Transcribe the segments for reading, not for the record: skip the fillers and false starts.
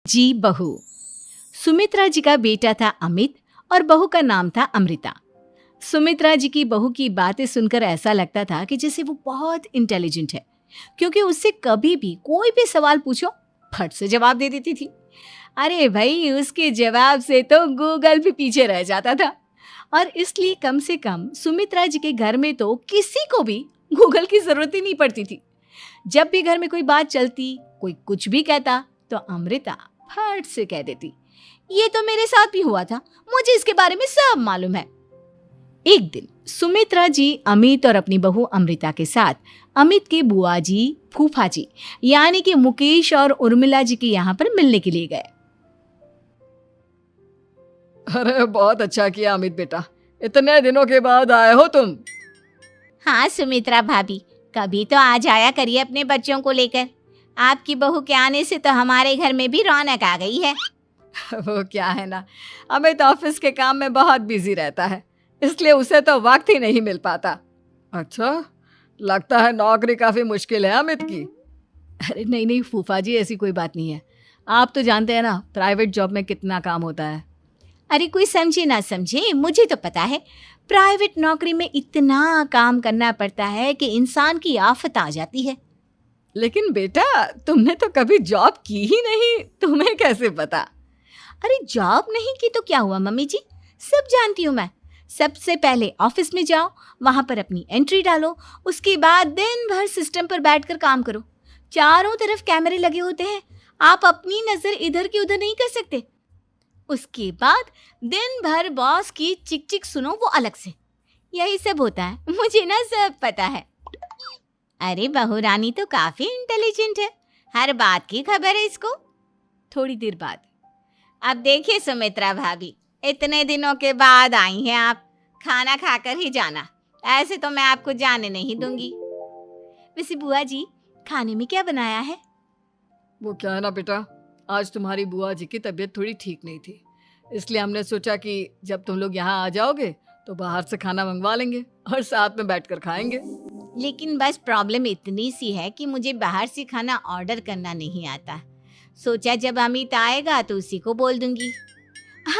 जी बहू। सुमित्रा जी का बेटा था अमित और बहू का नाम था अमृता। सुमित्रा जी की बहू की बातें सुनकर ऐसा लगता था कि जैसे वो बहुत इंटेलिजेंट है, क्योंकि उससे कभी भी कोई भी सवाल पूछो फट से जवाब दे देती थी। अरे भाई, उसके जवाब से तो गूगल भी पीछे रह जाता था। और इसलिए कम से कम सुमित्रा जी के घर में तो किसी को भी गूगल की जरूरत ही नहीं पड़ती थी। जब भी घर में कोई बात चलती, कोई कुछ भी कहता, तो अमृता फट से कह देती, ये तो मेरे साथ भी हुआ था, मुझे इसके बारे में सब मालूम है। एक दिन सुमित्रा जी अमित और अपनी बहू अमृता के साथ अमित के बुआ जी, फूफा जी यानी कि मुकेश और उर्मिला जी के यहाँ पर मिलने के लिए गए। अरे बहुत अच्छा किया अमित बेटा, इतने दिनों के बाद आए हो तुम। हाँ सुमित्रा भाभी, कभी तो आ जाया करिए अपने बच्चों को लेकर। आपकी बहू के आने से तो हमारे घर में भी रौनक आ गई है। वो क्या है ना, अमित ऑफिस के काम में बहुत बिजी रहता है, इसलिए उसे तो वक्त ही नहीं मिल पाता। अच्छा, लगता है नौकरी काफी मुश्किल है अमित की। अरे नहीं नहीं फूफा जी, ऐसी कोई बात नहीं है। आप तो जानते हैं ना प्राइवेट जॉब में कितना काम होता है। अरे कोई समझे ना समझे, मुझे तो पता है प्राइवेट नौकरी में इतना काम करना पड़ता है कि इंसान की आफत आ जाती है। लेकिन बेटा, तुमने तो कभी जॉब की ही नहीं, तुम्हें कैसे पता? अरे जॉब नहीं की तो क्या हुआ मम्मी जी, सब जानती हूँ मैं। सबसे पहले ऑफिस में जाओ, वहां पर अपनी एंट्री डालो, उसके बाद दिन भर सिस्टम पर बैठकर काम करो। चारों तरफ कैमरे लगे होते हैं, आप अपनी नजर इधर की उधर नहीं कर सकते। उसके बाद दिन भर बॉस की चिक चिक सुनो, वो अलग से। यही सब होता है, मुझे ना सब पता है। अरे बहू रानी तो काफी इंटेलिजेंट है, हर बात की खबर है इसको। थोड़ी देर बाद, अब देखिए सुमित्रा भाभी, इतने दिनों के बाद आई हैं आप, खाना खाकर ही जाना, ऐसे तो मैं आपको जाने नहीं दूंगी। वैसे बुआ जी, खाने में क्या बनाया है? वो क्या है ना बेटा, आज तुम्हारी बुआ जी की तबीयत थोड़ी ठीक नहीं थी, इसलिए हमने सोचा कि जब तुम लोग यहाँ आ जाओगे तो बाहर से खाना मंगवा लेंगे और साथ में बैठकर खाएंगे। लेकिन बस प्रॉब्लम इतनी सी है कि मुझे बाहर से खाना ऑर्डर करना नहीं आता। सोचा जब अमित आएगा तो उसी को बोल दूंगी।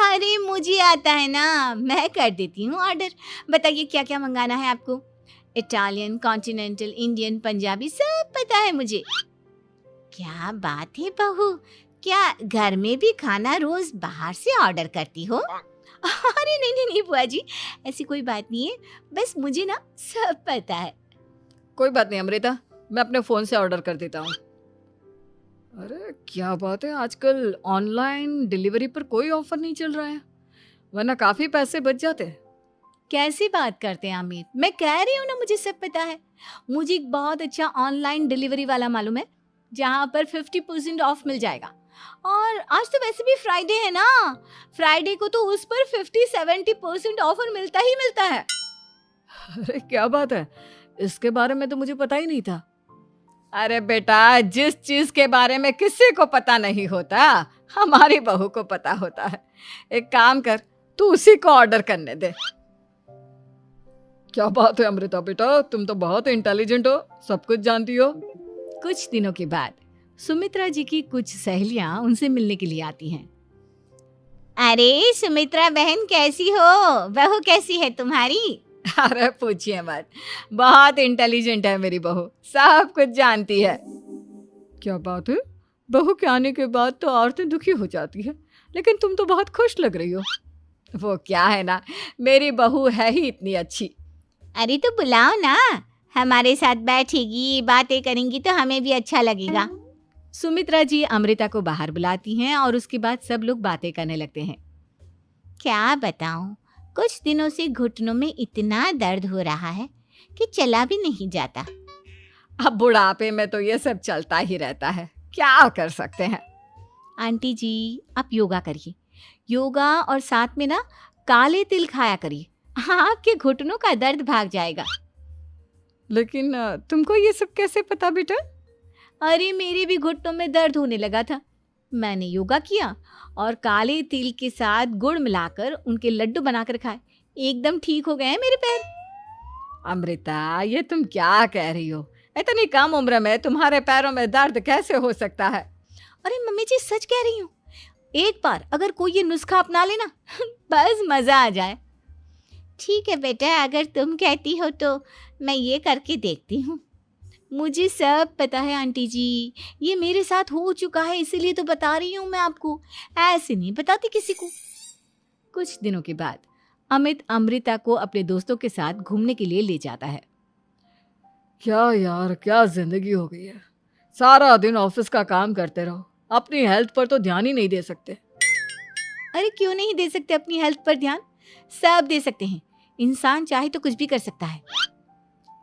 अरे मुझे आता है ना, मैं कर देती हूँ ऑर्डर। बताइए क्या क्या मंगाना है आपको? इटालियन, कॉन्टिनेंटल, इंडियन, पंजाबी, सब पता है मुझे। क्या बात है बहू, क्या घर में भी खाना रोज बाहर से ऑर्डर करती हो? अरे नहीं नहीं नहीं बुआ जी, ऐसी कोई बात नहीं है, बस मुझे ना सब पता है। कोई बात नहीं अमृता, मैं अपने फ़ोन से ऑर्डर कर देता हूँ। अरे क्या बात है, आजकल ऑनलाइन डिलीवरी पर कोई ऑफर नहीं चल रहा है, वरना काफ़ी पैसे बच जाते हैं। कैसी बात करते हैं अमित, मैं कह रही हूँ ना मुझे सब पता है। मुझे एक बहुत अच्छा ऑनलाइन डिलीवरी वाला मालूम है, जहाँ पर 50% ऑफ मिल जाएगा। और आज तो वैसे भी फ्राइडे है ना, फ्राइडे को तो उस पर 50-70% ऑफर मिलता ही मिलता है। अरे क्या बात है, इसके बारे में तो मुझे पता ही नहीं था। अरे बेटा, जिस चीज के बारे में किसी को पता नहीं होता, हमारी बहू को पता होता है। एक काम कर, तू उसी को ऑर्डर करने दे। क्या बात है अमृता बेटा, तुम तो बहुत इंटेलिजेंट हो, सब कुछ जानती हो। कुछ दिनों के बाद सुमित्रा जी की कुछ सहेलियां उनसे मिलने के लिए आती हैं। अरे सुमित्रा बहन कैसी हो, बहू कैसी है तुम्हारी? अरे पूछिए मत, बहुत इंटेलिजेंट है मेरी बहू, सब कुछ जानती है। क्या बात है, बहू के आने के बाद तो औरतें दुखी हो जाती है, लेकिन तुम तो बहुत खुश लग रही हो। वो क्या है ना, मेरी बहू है ही इतनी अच्छी। अरे तो बुलाओ ना, हमारे साथ बैठेगी, बातें करेंगी तो हमें भी अच्छा लगेगा। सुमित्रा जी अमृता को बाहर बुलाती हैं और उसके बाद सब लोग बातें करने लगते हैं। क्या बताऊं, कुछ दिनों से घुटनों में इतना दर्द हो रहा है कि चला भी नहीं जाता। अब बुढ़ापे में तो ये सब चलता ही रहता है, क्या कर सकते हैं। आंटी जी, आप योगा करिए, योगा और साथ में ना काले तिल खाया करिए, आपके घुटनों का दर्द भाग जाएगा। लेकिन तुमको ये सब कैसे पता बेटा? अरे मेरे भी घुटनों में दर्द होने लगा था, मैंने योगा किया और काले तिल के साथ गुड़ मिलाकर उनके लड्डू बनाकर खाए, एकदम ठीक हो गए हैं मेरे पैर। अमृता, ये तुम क्या कह रही हो? इतनी कम उम्र में तुम्हारे पैरों में दर्द कैसे हो सकता है? अरे मम्मी जी, सच कह रही हूँ, एक बार अगर कोई ये नुस्खा अपना लेना बस मजा आ जाए। ठीक है बेटा, अगर तुम कहती हो तो मैं ये करके देखती हूँ। मुझे सब पता है आंटी जी, ये मेरे साथ हो चुका है, इसीलिए तो बता रही हूँ मैं आपको, ऐसे नहीं बताती किसी को। कुछ दिनों के बाद अमित अमृता को अपने दोस्तों के साथ घूमने के लिए ले जाता है। क्या यार, क्या जिंदगी हो गई है। सारा दिन ऑफिस का काम करते रहो, अपनी हेल्थ पर तो ध्यान ही नहीं दे सकते। अरे क्यों नहीं दे सकते अपनी हेल्थ पर ध्यान? सब दे सकते हैं, इंसान चाहे तो कुछ भी कर सकता है।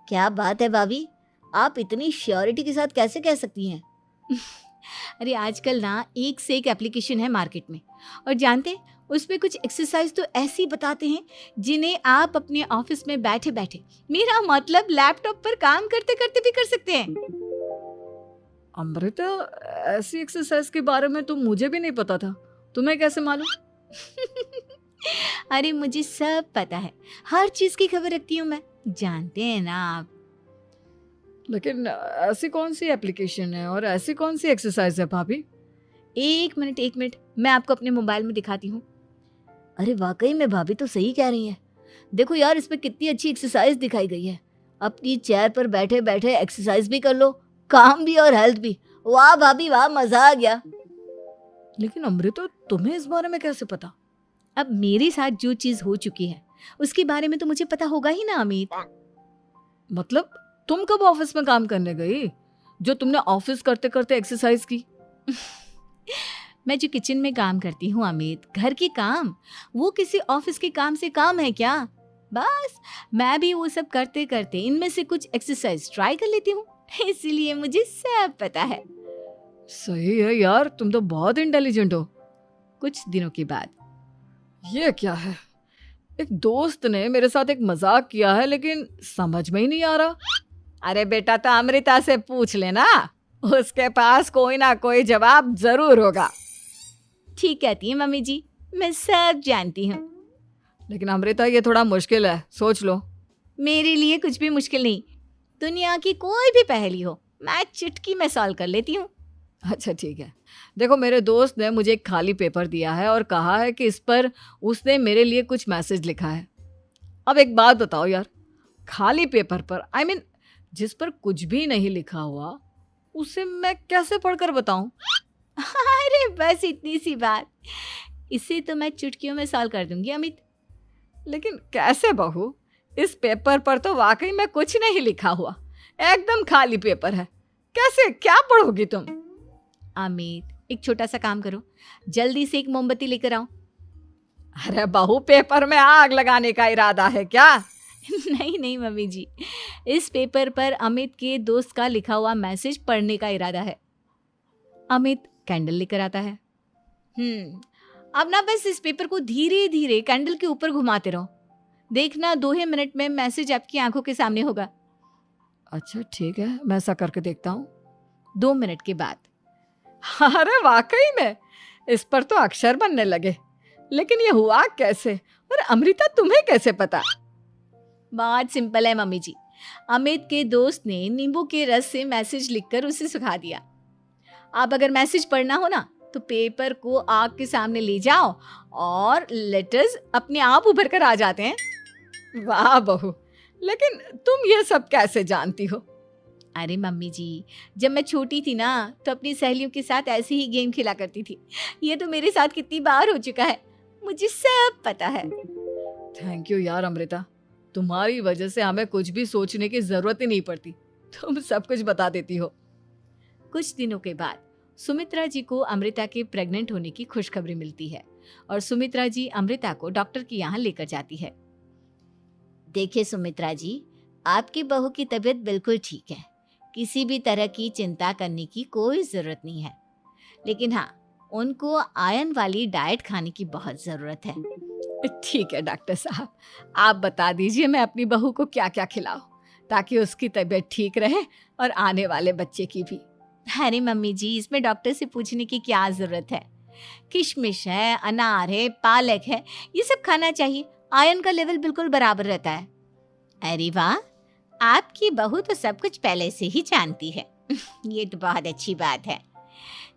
क्या बात है भाभी, आप इतनी श्योरिटी के साथ कैसे कह सकती हैं? अरे आजकल ना एक से एक एप्लीकेशन है मार्केट में, और जानते हैं उसमें कुछ एक्सरसाइज तो ऐसी बताते हैं जिन्हें आप अपने ऑफिस में बैठे बैठे, मेरा मतलब लैपटॉप पर काम करते करते भी कर सकते हैं। अमृता, ऐसी एक्सरसाइज के बारे में तो मुझे भी नहीं पता था, तुम्हें कैसे मालूम? अरे मुझे सब पता है, हर चीज की खबर रखती हूँ मैं, जानते हैं ना आप। लेकिन ऐसी कौन सी एप्लीकेशन है और ऐसी कौन सी एक्सरसाइज है भाभी? एक मिनट, मैं आपको अपने मोबाइल में दिखाती हूँ। अरे वाकई में भाभी तो सही कह रही हैं। देखो यार, इसमें कितनी अच्छी एक्सरसाइज दिखाई गई है। अपनी चेयर पर बैठे बैठे एक्सरसाइज भी कर लो, काम भी और हेल्थ भी। वाह भाभी वाह, मजा आ गया। लेकिन अमृता, तुम्हें इस बारे में कैसे पता? अब मेरे साथ जो चीज हो चुकी है उसके बारे में तो मुझे पता होगा ही ना अमित। मतलब तुम कब ऑफिस में काम करने गई जो तुमने ऑफिस करते करते एक्सरसाइज की? मैं जो किचन में काम करती हूँ अमित, घर के काम, वो किसी ऑफिस के काम से काम है क्या? बस मैं भी वो सब करते करते इनमें से कुछ एक्सरसाइज ट्राई कर लेती हूँ, इसीलिए मुझे सब पता है। सही है यार, तुम तो बहुत इंटेलिजेंट हो। कुछ दिनों के बाद ये क्या है, एक दोस्त ने मेरे साथ एक मजाक किया है लेकिन समझ में ही नहीं आ रहा। अरे बेटा, तो अमृता से पूछ लेना, उसके पास कोई ना कोई जवाब जरूर होगा। ठीक कहती है मम्मी जी, मैं सब जानती हूँ। लेकिन अमृता, ये थोड़ा मुश्किल है, सोच लो। मेरे लिए कुछ भी मुश्किल नहीं, दुनिया की कोई भी पहेली हो मैं चुटकी में सॉल्व कर लेती हूँ। अच्छा ठीक है, देखो मेरे दोस्त ने मुझे एक खाली पेपर दिया है और कहा है कि इस पर उसने मेरे लिए कुछ मैसेज लिखा है। अब एक बात बताओ यार, खाली पेपर पर, I mean, जिस पर कुछ भी नहीं लिखा हुआ, उसे मैं कैसे पढ़कर बताऊं? अरे बस इतनी सी बात, इसे तो मैं चुटकियों में सॉल्व कर दूंगी अमित। लेकिन कैसे बहू, इस पेपर पर तो वाकई में कुछ नहीं लिखा हुआ, एकदम खाली पेपर है, कैसे, क्या पढ़ोगी तुम? अमित, एक छोटा सा काम करो, जल्दी से एक मोमबत्ती लेकर आओ। अरे बहू, पेपर में आग लगाने का इरादा है क्या? नहीं मम्मी जी, इस पेपर पर अमित के दोस्त का लिखा हुआ मैसेज पढ़ने का इरादा है। अमित कैंडल लेकर आता है। अब ना बस इस पेपर को धीरे धीरे कैंडल के ऊपर घुमाते रहो, देखना 2 ही मिनट में मैसेज आपकी आंखों के सामने होगा। अच्छा ठीक है, मैं ऐसा करके देखता हूँ। 2 मिनट के बाद, अरे वाकई में इस पर तो अक्षर बनने लगे, लेकिन ये हुआ कैसे? और अमृता, तुम्हें कैसे पता? बहुत सिंपल है मम्मी जी, अमित के दोस्त ने नींबू के रस से मैसेज लिखकर उसे सुखा दिया। आप अगर मैसेज पढ़ना हो ना तो पेपर को आग के सामने ले जाओ और लेटर्स अपने आप उभर कर आ जाते हैं। वाह बहू, लेकिन तुम ये सब कैसे जानती हो? अरे मम्मी जी, जब मैं छोटी थी ना तो अपनी सहेलियों के साथ ऐसे ही गेम खेला करती थी। ये तो मेरे साथ कितनी बार हो चुका है, मुझे सब पता है। थैंक यू यार अमृता, तुम्हारी वजह से हमें कुछ भी सोचने की जरूरत ही नहीं पड़ती, तुम सब कुछ बता देती हो। कुछ दिनों के बाद सुमित्रा जी को अमृता के प्रेग्नेंट होने की खुशखबरी मिलती है और सुमित्रा जी अमृता को डॉक्टर के यहाँ लेकर जाती है। देखिए सुमित्रा जी, आपकी बहू की तबीयत बिल्कुल ठीक है, किसी भी तरह की चिंता करने की कोई ज़रूरत नहीं है, लेकिन हाँ, उनको आयरन वाली डाइट खाने की बहुत ज़रूरत है। ठीक है डॉक्टर साहब, आप बता दीजिए मैं अपनी बहू को क्या क्या खिलाऊं ताकि उसकी तबीयत ठीक रहे और आने वाले बच्चे की भी। अरे मम्मी जी, इसमें डॉक्टर से पूछने की क्या ज़रूरत है, किशमिश है, अनार है, पालक है, ये सब खाना चाहिए, आयरन का लेवल बिल्कुल बराबर रहता है। अरे वाह, आपकी बहू तो सब कुछ पहले से ही जानती है। ये तो बहुत अच्छी बात है।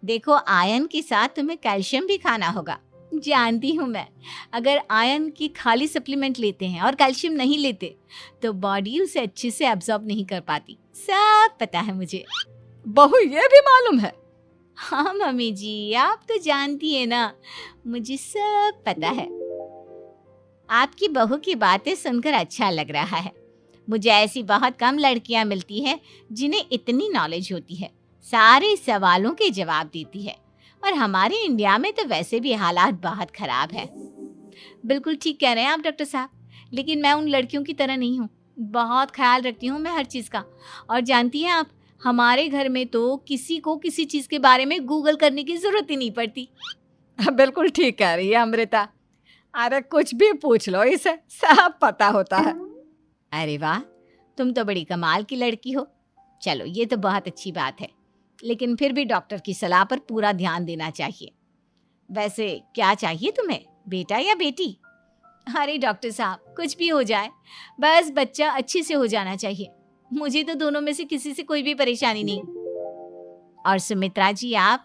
देखो, आयरन के साथ तुम्हें कैल्शियम भी खाना होगा। जानती हूँ मैं, अगर आयरन की खाली सप्लीमेंट लेते हैं और कैल्शियम नहीं लेते तो बॉडी उसे अच्छे से एब्जॉर्ब नहीं कर पाती। सब पता है मुझे। बहू ये भी मालूम है? हाँ मम्मी जी, आप तो जानती है ना, मुझे सब पता है। आपकी बहू की बातें सुनकर अच्छा लग रहा है। मुझे ऐसी बहुत कम लड़कियां मिलती हैं जिन्हें इतनी नॉलेज होती है, सारे सवालों के जवाब देती है। और हमारे इंडिया में तो वैसे भी हालात बहुत खराब है। बिल्कुल ठीक कह रहे हैं आप डॉक्टर साहब, लेकिन मैं उन लड़कियों की तरह नहीं हूँ। बहुत ख्याल रखती हूँ मैं हर चीज़ का। और जानती हैं आप, हमारे घर में तो किसी को किसी चीज़ के बारे में गूगल करने की ज़रूरत ही नहीं पड़ती। बिल्कुल ठीक कह रही है अमृता। अरे कुछ भी पूछ लो, इसे सब पता होता है। अरे वाह, तुम तो बड़ी कमाल की लड़की हो। चलो, ये तो बहुत अच्छी बात है, लेकिन फिर भी डॉक्टर की सलाह पर पूरा ध्यान देना चाहिए। वैसे क्या चाहिए तुम्हें, बेटा या बेटी? अरे डॉक्टर साहब, कुछ भी हो जाए, बस बच्चा अच्छे से हो जाना चाहिए। मुझे तो दोनों में से किसी से कोई भी परेशानी नहीं। और सुमित्रा जी, आप?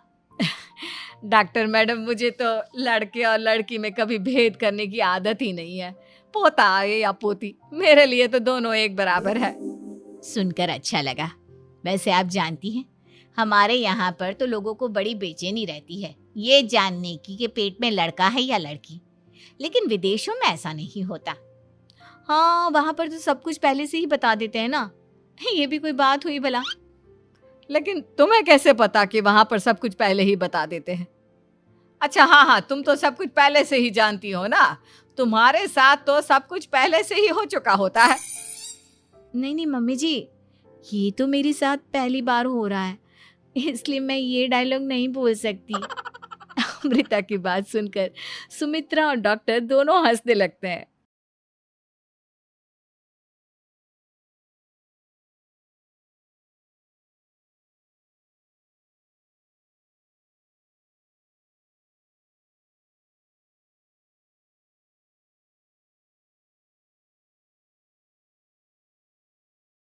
डॉक्टर मैडम, मुझे तो लड़के और लड़की में कभी भेद करने की आदत ही नहीं है। पोता आए या पोती, मेरे लिए तो दोनों एक बराबर है। सुनकर अच्छा लगा। वैसे आप जानती हैं, हमारे यहाँ पर तो लोगों को बड़ी बेचैनी रहती है ये जानने की कि पेट में लड़का है या लड़की, लेकिन विदेशों में ऐसा नहीं होता। हाँ, वहाँ पर तो सब कुछ पहले से ही बता देते हैं ना। ये भी कोई बात हुई भला? लेकिन तुम्हें कैसे पता कि वहां पर सब कुछ पहले ही बता देते हैं? अच्छा हाँ, तुम तो सब कुछ पहले से ही जानती हो ना। तुम्हारे साथ तो सब कुछ पहले से ही हो चुका होता है। नहीं मम्मी जी, ये तो मेरे साथ पहली बार हो रहा है, इसलिए मैं ये डायलॉग नहीं बोल सकती। अमृता की बात सुनकर सुमित्रा और डॉक्टर दोनों हंसने लगते हैं।